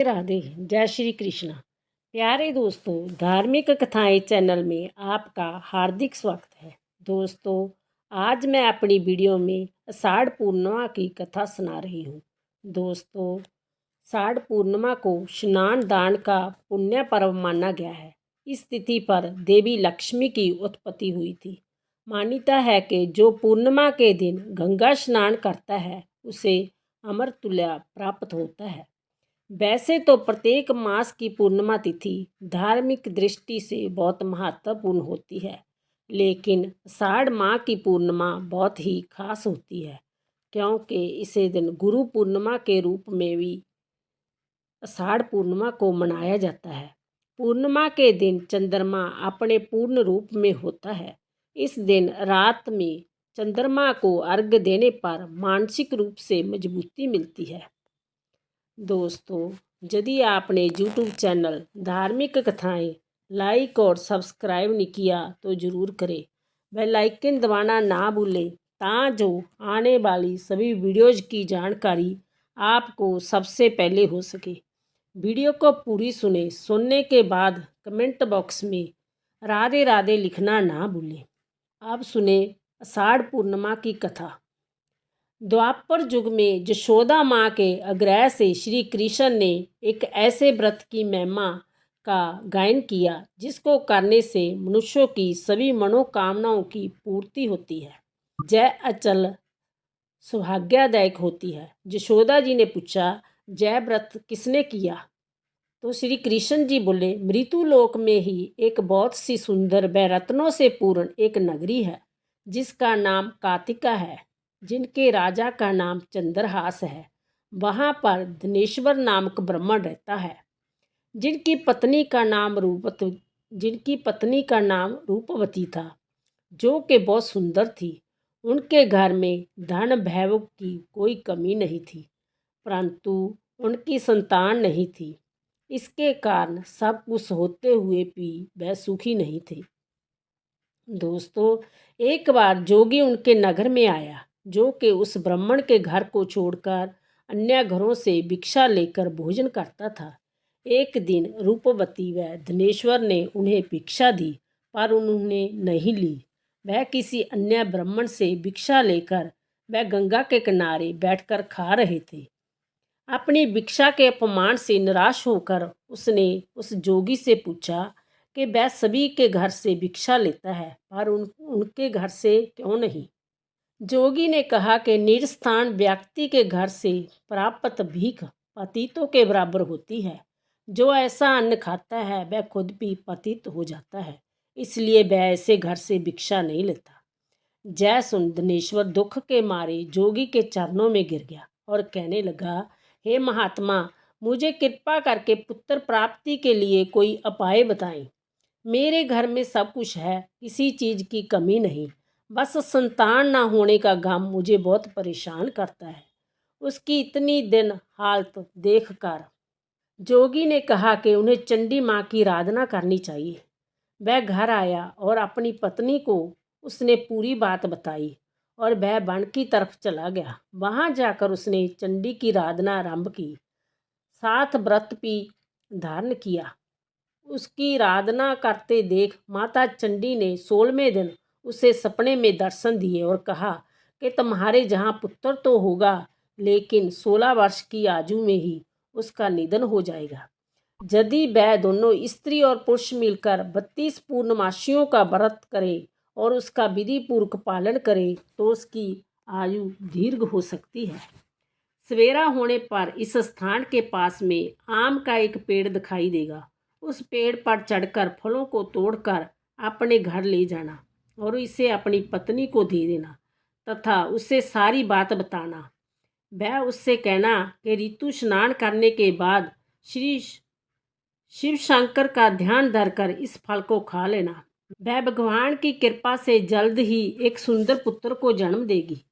राधे। जय श्री कृष्ण। प्यारे दोस्तों, धार्मिक कथाएं चैनल में आपका हार्दिक स्वागत है। दोस्तों, आज मैं अपनी वीडियो में आषाढ़ पूर्णिमा की कथा सुना रही हूँ। दोस्तों, आषाढ़ पूर्णिमा को स्नान दान का पुण्य पर्व माना गया है। इस तिथि पर देवी लक्ष्मी की उत्पत्ति हुई थी। मान्यता है कि जो पूर्णिमा के दिन गंगा स्नान करता है उसे अमर तुल्य प्राप्त होता है। वैसे तो प्रत्येक मास की पूर्णिमा तिथि धार्मिक दृष्टि से बहुत महत्वपूर्ण होती है, लेकिन आषाढ़ माह की पूर्णिमा बहुत ही खास होती है, क्योंकि इसे दिन गुरु पूर्णिमा के रूप में भी आषाढ़ पूर्णिमा को मनाया जाता है। पूर्णिमा के दिन चंद्रमा अपने पूर्ण रूप में होता है। इस दिन रात में चंद्रमा को अर्घ्य देने पर मानसिक रूप से मजबूती मिलती है। दोस्तों, यदि आपने यूट्यूब चैनल धार्मिक कथाएं लाइक और सब्सक्राइब नहीं किया तो ज़रूर करें। बेल आइकन दबाना ना भूलें ताकि जो आने वाली सभी वीडियोज़ की जानकारी आपको सबसे पहले हो सके। वीडियो को पूरी सुनने के बाद कमेंट बॉक्स में राधे राधे लिखना ना भूलें। अब सुने आषाढ़ पूर्णिमा की कथा। द्वापर युग में यशोदा माँ के आग्रह से श्री कृष्ण ने एक ऐसे व्रत की महिमा का गायन किया जिसको करने से मनुष्यों की सभी मनोकामनाओं की पूर्ति होती है, जय अचल सौभाग्यदायक होती है। यशोदा जी ने पूछा, जय व्रत किसने किया? तो श्री कृष्ण जी बोले, मृत्युलोक में ही एक बहुत सी सुंदर व रत्नों से पूर्ण एक नगरी है जिसका नाम कातिका है, जिनके राजा का नाम चंद्रहास है। वहाँ पर धनेश्वर नामक ब्राह्मण रहता है, जिनकी पत्नी का नाम रूपवती था, जो कि बहुत सुंदर थी। उनके घर में धन वैभव की कोई कमी नहीं थी, परंतु उनकी संतान नहीं थी। इसके कारण सब कुछ होते हुए भी वह सुखी नहीं थे। दोस्तों, एक बार जोगी उनके नगर में आया, जो कि उस ब्राह्मण के घर को छोड़कर अन्य घरों से भिक्षा लेकर भोजन करता था। एक दिन रूपवती व धनेश्वर ने उन्हें भिक्षा दी, पर उन्होंने नहीं ली। वह किसी अन्य ब्राह्मण से भिक्षा लेकर वह गंगा के किनारे बैठकर खा रहे थे। अपनी भिक्षा के अपमान से निराश होकर उसने उस जोगी से पूछा कि वह सभी के घर से भिक्षा लेता है, पर उनके घर से क्यों नहीं? जोगी ने कहा कि निरस्थान व्यक्ति के घर से प्राप्त भीख पतितों के बराबर होती है। जो ऐसा अन्न खाता है वह खुद भी पतित हो जाता है, इसलिए वह ऐसे घर से भिक्षा नहीं लेता। जय सुन धनेश्वर दुख के मारे जोगी के चरणों में गिर गया और कहने लगा, हे महात्मा, मुझे कृपा करके पुत्र प्राप्ति के लिए कोई उपाय बताएं। मेरे घर में सब कुछ है, किसी चीज़ की कमी नहीं, बस संतान ना होने का गम मुझे बहुत परेशान करता है। उसकी इतनी दिन हालत देखकर जोगी ने कहा कि उन्हें चंडी माँ की आराधना करनी चाहिए। वह घर आया और अपनी पत्नी को उसने पूरी बात बताई और वह वन की तरफ चला गया। वहाँ जाकर उसने चंडी की आराधना आरंभ की, साथ व्रत भी धारण किया। उसकी आराधना करते देख माता चंडी ने 16वें दिन उसे सपने में दर्शन दिए और कहा कि तुम्हारे जहाँ पुत्र तो होगा, लेकिन 16 वर्ष की आयु में ही उसका निधन हो जाएगा। यदि वह दोनों स्त्री और पुरुष मिलकर 32 पूर्णमासियों का व्रत करें और उसका विधि पूर्वक पालन करें तो उसकी आयु दीर्घ हो सकती है। सवेरा होने पर इस स्थान के पास में आम का एक पेड़ दिखाई देगा। उस पेड़ पर चढ़कर फलों को तोड़कर अपने घर ले जाना और इसे अपनी पत्नी को दे देना तथा उससे सारी बात बताना। वह उससे कहना कि ऋतु स्नान करने के बाद श्री शिव शंकर का ध्यान धरकर इस फल को खा लेना। वह भगवान की कृपा से जल्द ही एक सुंदर पुत्र को जन्म देगी।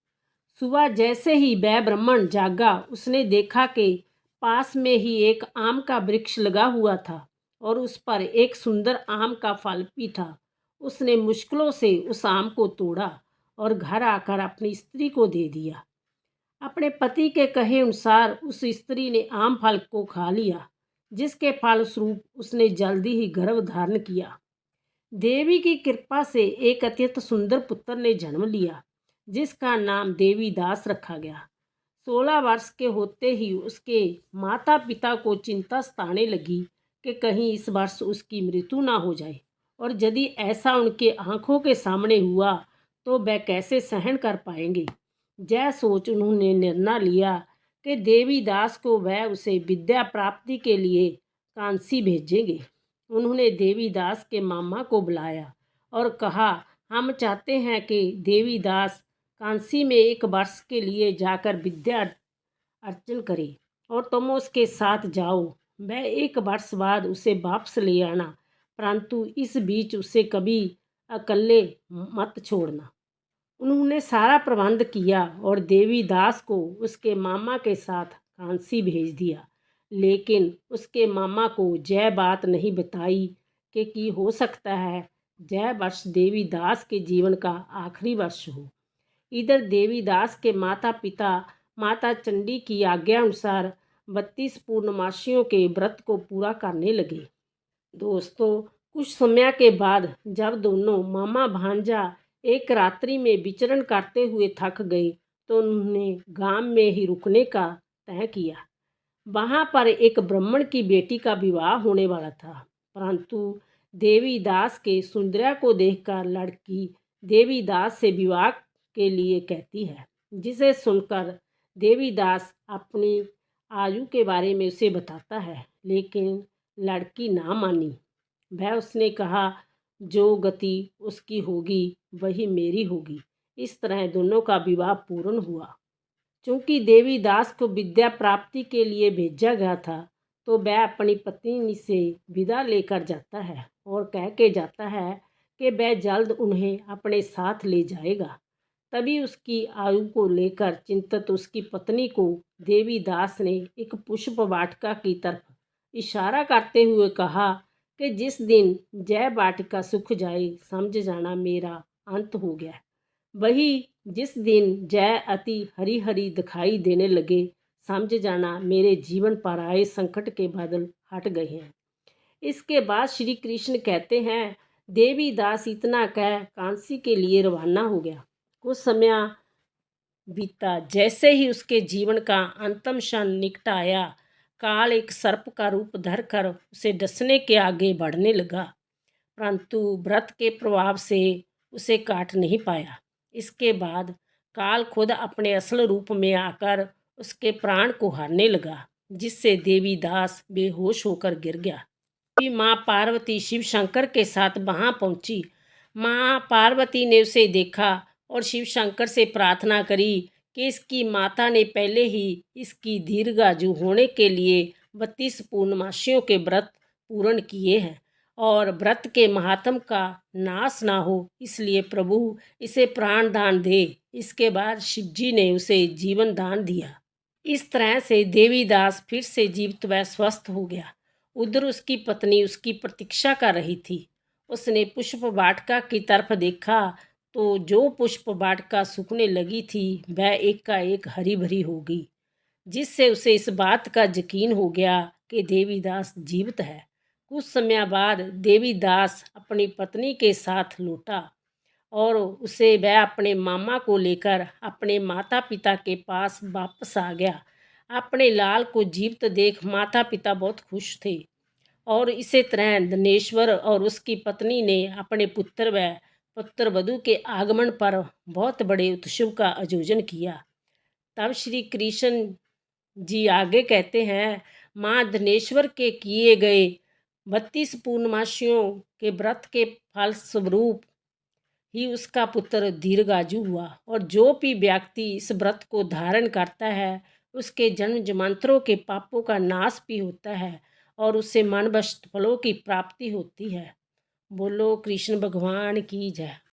सुबह जैसे ही वह ब्राह्मण जागा, उसने देखा कि पास में ही एक आम का वृक्ष लगा हुआ था और उस पर एक सुंदर आम का फल भी था। उसने मुश्किलों से उस आम को तोड़ा और घर आकर अपनी स्त्री को दे दिया। अपने पति के कहे अनुसार उस स्त्री ने आम फल को खा लिया। जिसके फलस्वरूप उसने जल्दी ही गर्भ धारण किया। देवी की कृपा से एक अत्यंत सुंदर पुत्र ने जन्म लिया, जिसका नाम देवीदास रखा गया। 16 वर्ष के होते ही उसके माता पिता को चिंता सताने लगी कि कहीं इस वर्ष उसकी मृत्यु ना हो जाए, और यदि ऐसा उनके आंखों के सामने हुआ तो वह कैसे सहन कर पाएंगे। यह सोच उन्होंने निर्णय लिया कि देवीदास को वह उसे विद्या प्राप्ति के लिए कांसी भेजेंगे। उन्होंने देवीदास के मामा को बुलाया और कहा, हम चाहते हैं कि देवीदास कांसी में 1 वर्ष के लिए जाकर विद्या अर्जन करे और तुम उसके साथ जाओ। वह 1 वर्ष बाद उसे वापस ले आना, परंतु इस बीच उसे कभी अकेले मत छोड़ना। उन्होंने सारा प्रबंध किया और देवीदास को उसके मामा के साथ कांसी भेज दिया, लेकिन उसके मामा को यह बात नहीं बताई कि हो सकता है यह वर्ष देवीदास के जीवन का आखिरी वर्ष हो। इधर देवीदास के माता पिता माता चंडी की आज्ञा अनुसार 32 पूर्णमासियों के व्रत को पूरा करने लगे। दोस्तों, कुछ समय के बाद जब दोनों मामा भांजा एक रात्रि में विचरण करते हुए थक गए तो उन्होंने गांव में ही रुकने का तय किया। वहां पर एक ब्राह्मण की बेटी का विवाह होने वाला था, परंतु देवीदास के सौंदर्य को देखकर लड़की देवीदास से विवाह के लिए कहती है, जिसे सुनकर देवीदास अपनी आयु के बारे में उसे बताता है, लेकिन लड़की ना मानी। वह उसने कहा, जो गति उसकी होगी वही मेरी होगी। इस तरह दोनों का विवाह पूर्ण हुआ। चूंकि देवीदास को विद्या प्राप्ति के लिए भेजा गया था, तो वह अपनी पत्नी से विदा लेकर जाता है और कह के जाता है कि वह जल्द उन्हें अपने साथ ले जाएगा। तभी उसकी आयु को लेकर चिंतित उसकी पत्नी को देवीदास ने एक पुष्प वाटिका की तरफ इशारा करते हुए कहा कि जिस दिन यह वाटिका सूख जाए, समझ जाना मेरा अंत हो गया। वही जिस दिन जय अति हरी हरी दिखाई देने लगे, समझ जाना मेरे जीवन पर आए संकट के बादल हट गए हैं। इसके बाद श्री कृष्ण कहते हैं, देवीदास इतना कह कांसी के लिए रवाना हो गया। कुछ समय बीता। जैसे ही उसके जीवन का अंतिम क्षण निकट आया, काल एक सर्प का रूप धरकर उसे डसने के आगे बढ़ने लगा, परंतु व्रत के प्रभाव से उसे काट नहीं पाया। इसके बाद काल खुद अपने असल रूप में आकर उसके प्राण को हारने लगा, जिससे देवीदास बेहोश होकर गिर गया। माँ पार्वती शिव शंकर के साथ वहाँ पहुँची। माँ पार्वती ने उसे देखा और शिव शंकर से प्रार्थना करी कि इसकी माता ने पहले ही इसकी दीर्घायु होने के लिए 32 पूर्णमासियों के व्रत पूर्ण किए हैं और व्रत के महात्म का नाश ना हो, इसलिए प्रभु इसे प्राण दान दे। इसके बाद शिव जी ने उसे जीवन दान दिया। इस तरह से देवीदास फिर से जीवित व स्वस्थ हो गया। उधर उसकी पत्नी उसकी प्रतीक्षा कर रही थी। उसने पुष्प वाटिका की तरफ देखा तो जो पुष्प वाटिका सूखने लगी थी वह एकाएक हरी भरी हो गई, जिससे उसे इस बात का यकीन हो गया कि देवीदास जीवित है। कुछ समय बाद देवीदास अपनी पत्नी के साथ लौटा और उसे वह अपने मामा को लेकर अपने माता पिता के पास वापस आ गया। अपने लाल को जीवित देख माता पिता बहुत खुश थे और इसी तरह धनेश्वर और उसकी पत्नी ने अपने पुत्र व पुत्र वधू के आगमन पर बहुत बड़े उत्सव का आयोजन किया। तब श्री कृष्ण जी आगे कहते हैं, माँ धनेश्वर के किए गए 32 पूर्णमासियों के व्रत के फल स्वरूप ही उसका पुत्र दीर्घायु हुआ, और जो भी व्यक्ति इस व्रत को धारण करता है उसके जन्म जन्मांतरों के पापों का नाश भी होता है और उससे मनभस्त फलों की प्राप्ति होती है। बोलो कृष्ण भगवान की जय।